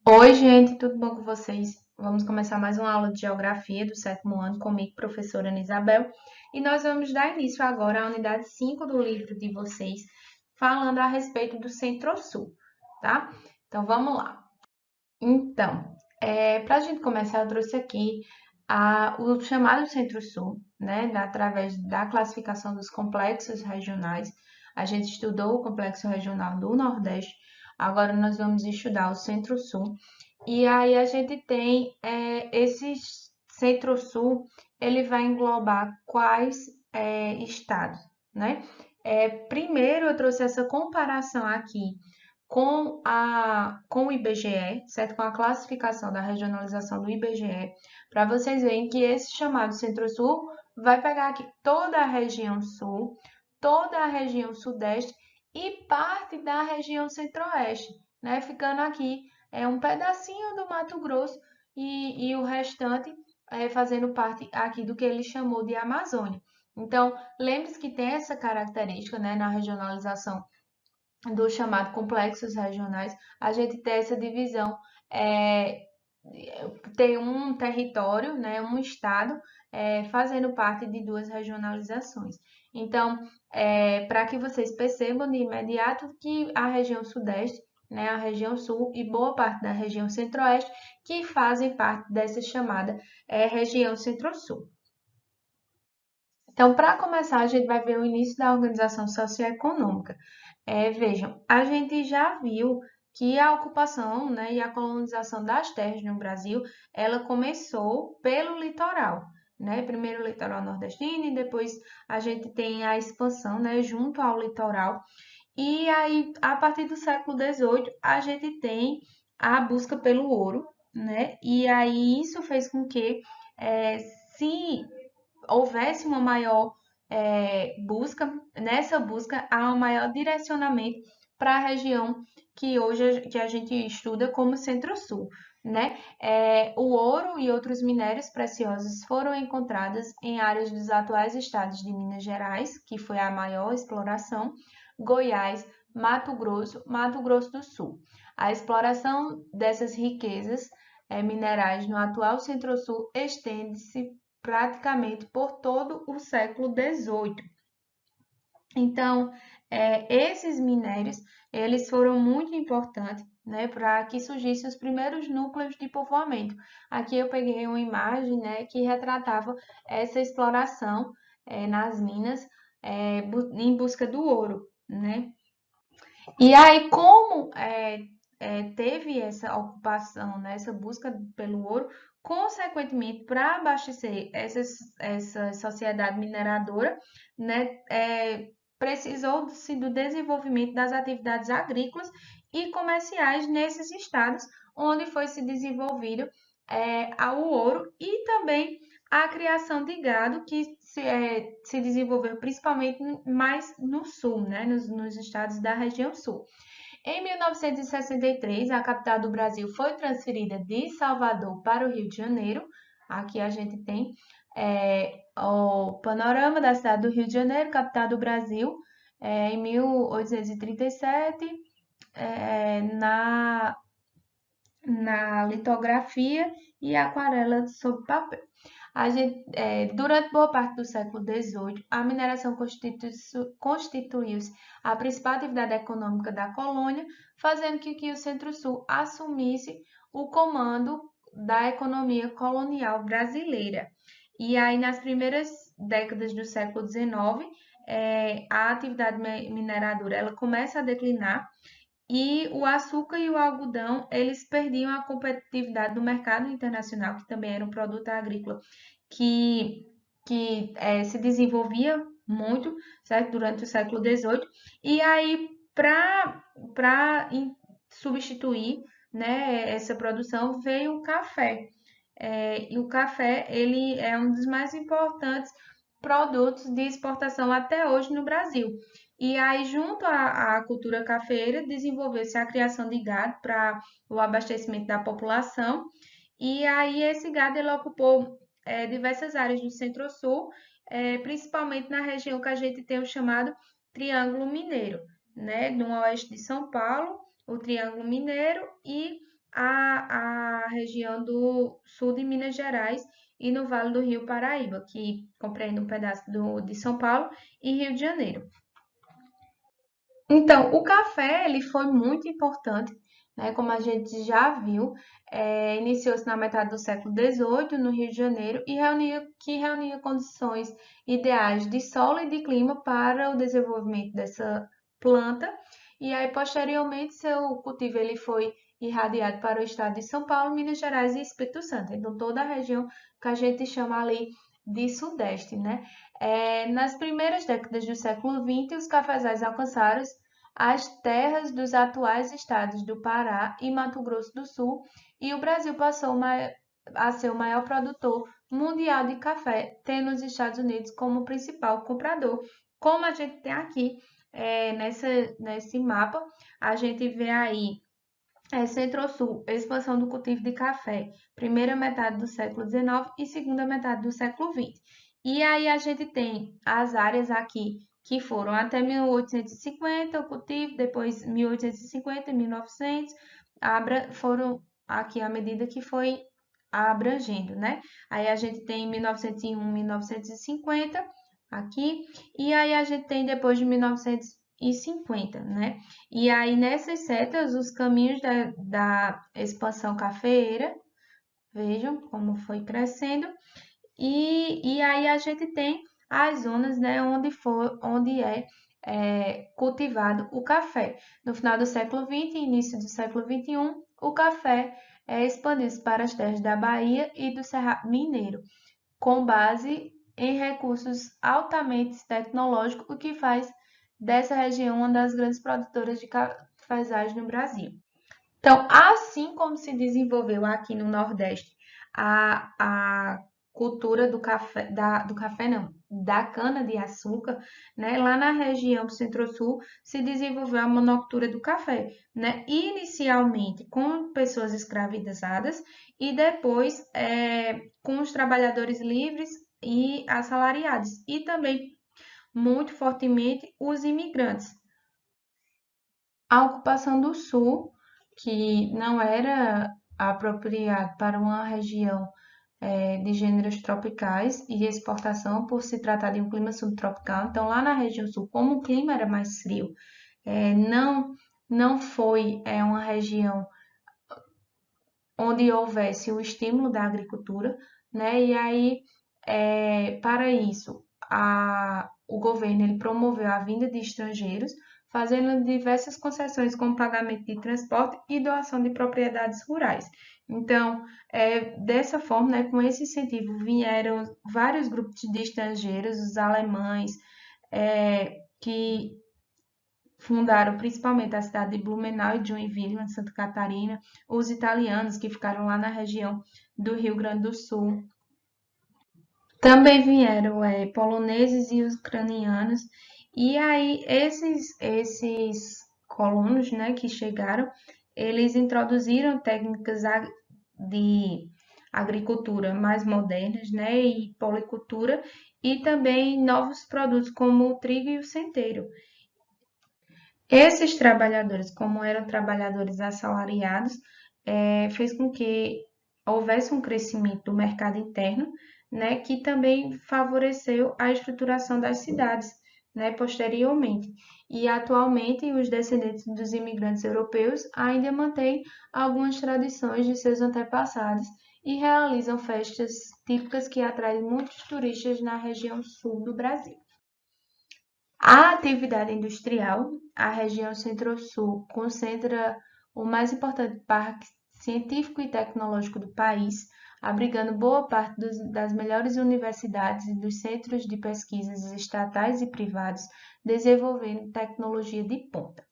Oi, gente, tudo bom com vocês? Vamos começar mais uma aula de Geografia do sétimo ano comigo, professora Ana Isabel, e nós vamos dar início agora à unidade 5 do livro de vocês, falando a respeito do Centro-Sul, tá? Então, vamos lá. Então, para a gente começar, eu trouxe aqui o chamado Centro-Sul, né, através da classificação dos complexos regionais. A gente estudou o complexo regional do Nordeste, agora nós vamos estudar o Centro-Sul. E aí a gente tem esse Centro-Sul, ele vai englobar quais estados, né? Primeiro eu trouxe essa comparação aqui com o IBGE, certo? Com a classificação da regionalização do IBGE, para vocês verem que esse chamado Centro-Sul vai pegar aqui toda a região sul, toda a região sudeste e parte da região centro-oeste, né? Ficando aqui um pedacinho do Mato Grosso e o restante fazendo parte aqui do que ele chamou de Amazônia. Então, lembre-se que tem essa característica, né, na regionalização do chamado complexos regionais, a gente tem essa divisão, é, tem um território, né, um estado, fazendo parte de duas regionalizações. Então, para que vocês percebam de imediato que a região sudeste, né, a região sul e boa parte da região centro-oeste, que fazem parte dessa chamada região centro-sul. Então, para começar, a gente vai ver o início da organização socioeconômica. Vejam, a gente já viu que a ocupação, né, e a colonização das terras no Brasil, ela começou pelo litoral, né? Primeiro o litoral nordestino e depois a gente tem a expansão, né, junto ao litoral. E aí, a partir do século XVIII, a gente tem a busca pelo ouro, né? E aí isso fez com que se houvesse uma maior busca, nessa busca há um maior direcionamento para a região que hoje que a gente estuda como Centro-Sul, né? O ouro e outros minérios preciosos foram encontrados em áreas dos atuais estados de Minas Gerais, que foi a maior exploração, Goiás, Mato Grosso do Sul. A exploração dessas riquezas minerais no atual Centro-Sul estende-se praticamente por todo o século XVIII. Então, esses minérios, eles foram muito importantes, né, para que surgissem os primeiros núcleos de povoamento. Aqui eu peguei uma imagem, né, que retratava essa exploração nas minas em busca do ouro, né? E aí, como teve essa ocupação, né, essa busca pelo ouro, consequentemente, para abastecer essa sociedade mineradora, né, precisou-se do desenvolvimento das atividades agrícolas e comerciais nesses estados, onde foi se desenvolvido o ouro e também a criação de gado, que se desenvolveu principalmente mais no sul, né, nos estados da região sul. Em 1963, a capital do Brasil foi transferida de Salvador para o Rio de Janeiro. Aqui a gente tem o panorama da cidade do Rio de Janeiro, capital do Brasil, em 1837, na litografia e aquarela sobre papel. Durante boa parte do século XVIII, a mineração constituiu-se a principal atividade econômica da colônia, fazendo que o Centro-Sul assumisse o comando da economia colonial brasileira. E aí, nas primeiras décadas do século XIX, a atividade mineradora ela começa a declinar e o açúcar e o algodão, eles perdiam a competitividade no mercado internacional, que também era um produto agrícola que, que se desenvolvia muito, certo? Durante o século XVIII. E aí, para substituir, né, essa produção, veio o café. E o café, ele é um dos mais importantes produtos de exportação até hoje no Brasil. E aí, junto à cultura cafeeira, desenvolveu-se a criação de gado para o abastecimento da população. E aí, esse gado ele ocupou diversas áreas do Centro-Sul, principalmente na região que a gente tem o chamado Triângulo Mineiro, né? No oeste de São Paulo, o Triângulo Mineiro e a região do sul de Minas Gerais e no Vale do Rio Paraíba, que compreende um pedaço de São Paulo e Rio de Janeiro. Então, o café ele foi muito importante, né? Como a gente já viu, iniciou-se na metade do século XVIII no Rio de Janeiro e reunia condições ideais de solo e de clima para o desenvolvimento dessa planta. E aí, posteriormente, seu cultivo ele foi irradiado para o estado de São Paulo, Minas Gerais e Espírito Santo. Então, toda a região que a gente chama ali de Sudeste, né? Nas primeiras décadas do século XX, os cafezais alcançaram as terras dos atuais estados do Pará e Mato Grosso do Sul, e o Brasil passou a ser o maior produtor mundial de café, tendo os Estados Unidos como principal comprador. Como a gente tem aqui nesse mapa, a gente vê aí Centro-Sul, expansão do cultivo de café, primeira metade do século XIX e segunda metade do século XX. E aí a gente tem as áreas aqui que foram até 1850 o cultivo, depois 1850 e 1900, foram aqui à medida que foi abrangendo, né? Aí a gente tem 1901, 1950 aqui, e aí a gente tem depois de 1950, né? E aí nessas setas, os caminhos da expansão cafeeira, vejam como foi crescendo, e aí a gente tem as zonas, né, onde é cultivado o café. No final do século XX e início do século XXI, o café é expandido para as terras da Bahia e do Cerrado Mineiro, com base em recursos altamente tecnológicos, o que faz dessa região uma das grandes produtoras de cafezais no Brasil. Então, assim como se desenvolveu aqui no Nordeste a cultura do café, do café não, da cana-de-açúcar, né? Lá na região do Centro-Sul se desenvolveu a monocultura do café, né? Inicialmente com pessoas escravizadas e depois com os trabalhadores livres e assalariados, e também muito fortemente os imigrantes. A ocupação do Sul, que não era apropriado para uma região de gêneros tropicais e exportação por se tratar de um clima subtropical. Então, lá na região sul, como o clima era mais frio, não, não foi uma região onde houvesse o estímulo da agricultura, né? E aí, para isso, o governo ele promoveu a vinda de estrangeiros, fazendo diversas concessões como pagamento de transporte e doação de propriedades rurais. Então, dessa forma, né, com esse incentivo, vieram vários grupos de estrangeiros, os alemães, que fundaram principalmente a cidade de Blumenau e Joinville, em Santa Catarina, os italianos que ficaram lá na região do Rio Grande do Sul. Também vieram poloneses e ucranianos, e aí esses colonos, né, que chegaram, eles introduziram técnicas de agricultura mais modernas, né, e policultura, e também novos produtos como o trigo e o centeiro. Esses trabalhadores, como eram trabalhadores assalariados, fez com que houvesse um crescimento do mercado interno, né, que também favoreceu a estruturação das cidades, né, posteriormente. E atualmente os descendentes dos imigrantes europeus ainda mantêm algumas tradições de seus antepassados e realizam festas típicas que atraem muitos turistas na região sul do Brasil. A atividade industrial, a região Centro-Sul concentra o mais importante parque científico e tecnológico do país, abrigando boa parte das melhores universidades e dos centros de pesquisas estatais e privados, desenvolvendo tecnologia de ponta.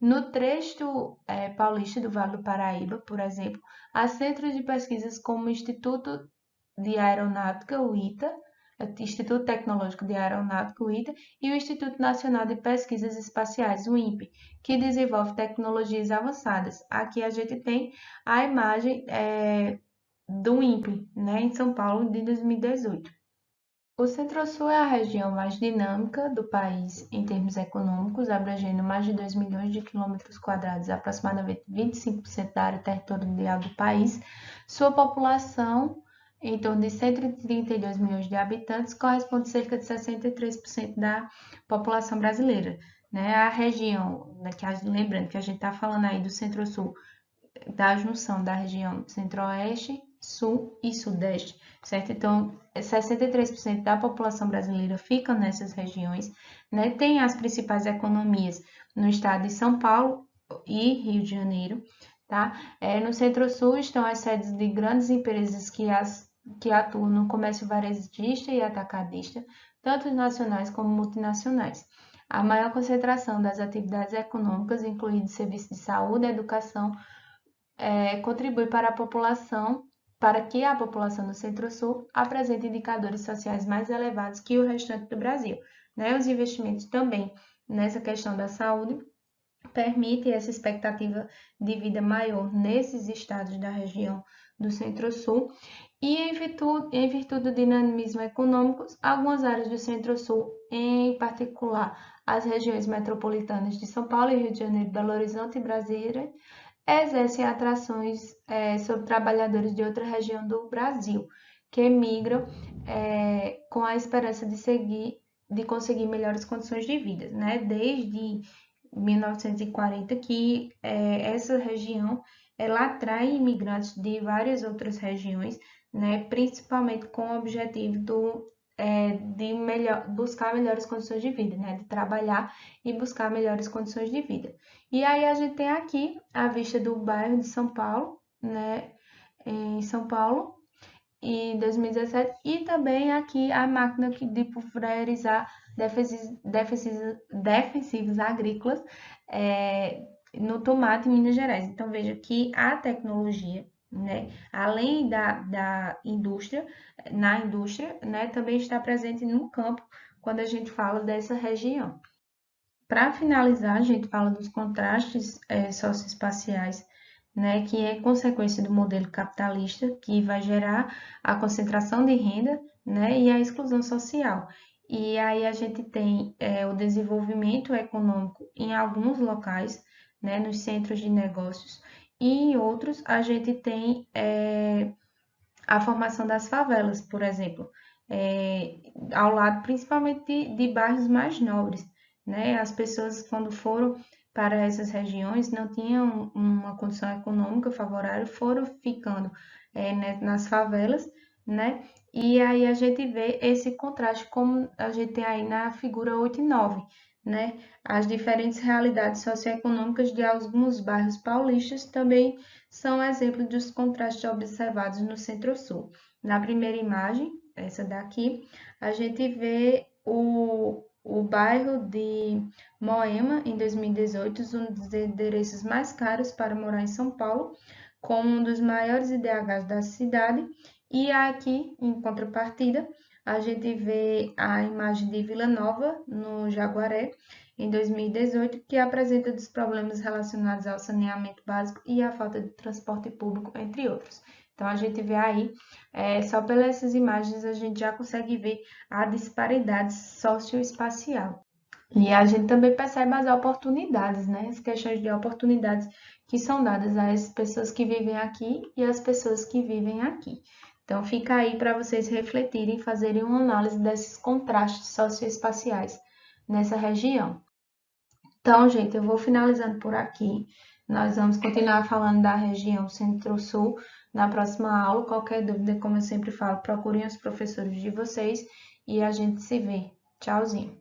No trecho paulista do Vale do Paraíba, por exemplo, há centros de pesquisas como o Instituto de Aeronáutica, o ITA, Instituto Tecnológico de Aeronáutica, o ITA, e o Instituto Nacional de Pesquisas Espaciais, o INPE, que desenvolve tecnologias avançadas. Aqui a gente tem a imagem do INPE, né, em São Paulo, de 2018. O Centro-Sul é a região mais dinâmica do país em termos econômicos, abrangendo mais de 2 milhões de quilômetros quadrados, aproximadamente 25% da área territorial do país. Sua população, em torno de 132 milhões de habitantes, corresponde a cerca de 63% da população brasileira. Né? A região, lembrando que a gente está falando aí do Centro-Sul, da junção da região Centro-Oeste, Sul e Sudeste, certo? Então, 63% da população brasileira fica nessas regiões, né? Tem as principais economias no estado de São Paulo e Rio de Janeiro, tá? No Centro-Sul estão as sedes de grandes empresas que atuam no comércio varejista e atacadista, tanto nacionais como multinacionais. A maior concentração das atividades econômicas, incluindo serviços de saúde, educação, contribui para que a população do Centro-Sul apresente indicadores sociais mais elevados que o restante do Brasil. Né? Os investimentos também nessa questão da saúde permitem essa expectativa de vida maior nesses estados da região do Centro-Sul e, em virtude do dinamismo econômico, algumas áreas do Centro-Sul, em particular as regiões metropolitanas de São Paulo, Rio de Janeiro, Belo Horizonte e Brasília, exercem atrações sobre trabalhadores de outra região do Brasil, que migram com a esperança de conseguir melhores condições de vida, né? Desde 1940 que essa região ela atrai imigrantes de várias outras regiões, né? Principalmente com o objetivo de buscar melhores condições de vida, né? De trabalhar e buscar melhores condições de vida. E aí a gente tem aqui a vista do bairro de São Paulo, né? Em São Paulo, em 2017, e também aqui a máquina de pulverizar defensivos agrícolas no tomate em Minas Gerais. Então veja que a tecnologia, né, além da indústria, na indústria, né, também está presente no campo quando a gente fala dessa região. Para finalizar, a gente fala dos contrastes socioespaciais, né, que é consequência do modelo capitalista, que vai gerar a concentração de renda, né, e a exclusão social. E aí a gente tem o desenvolvimento econômico em alguns locais, né, nos centros de negócios, e em outros a gente tem a formação das favelas, por exemplo, ao lado principalmente de bairros mais nobres, né? As pessoas, quando foram para essas regiões, não tinham uma condição econômica favorável, foram ficando nas favelas, né? E aí a gente vê esse contraste, como a gente tem aí na figura 8 e 9, né? As diferentes realidades socioeconômicas de alguns bairros paulistas também são exemplos dos contrastes observados no Centro-Sul. Na primeira imagem, essa daqui, a gente vê o bairro de Moema, em 2018, um dos endereços mais caros para morar em São Paulo, como um dos maiores IDHs da cidade. E aqui, em contrapartida, a gente vê a imagem de Vila Nova, no Jaguaré, em 2018, que apresenta dos problemas relacionados ao saneamento básico e à falta de transporte público, entre outros. Então, a gente vê aí, só pelas imagens, a gente já consegue ver a disparidade socioespacial. E a gente também percebe as oportunidades, né? As questões de oportunidades que são dadas às pessoas que vivem aqui e às pessoas que vivem aqui. Então, fica aí para vocês refletirem e fazerem uma análise desses contrastes socioespaciais nessa região. Então, gente, eu vou finalizando por aqui. Nós vamos continuar falando da região Centro-Sul na próxima aula. Qualquer dúvida, como eu sempre falo, procurem os professores de vocês e a gente se vê. Tchauzinho!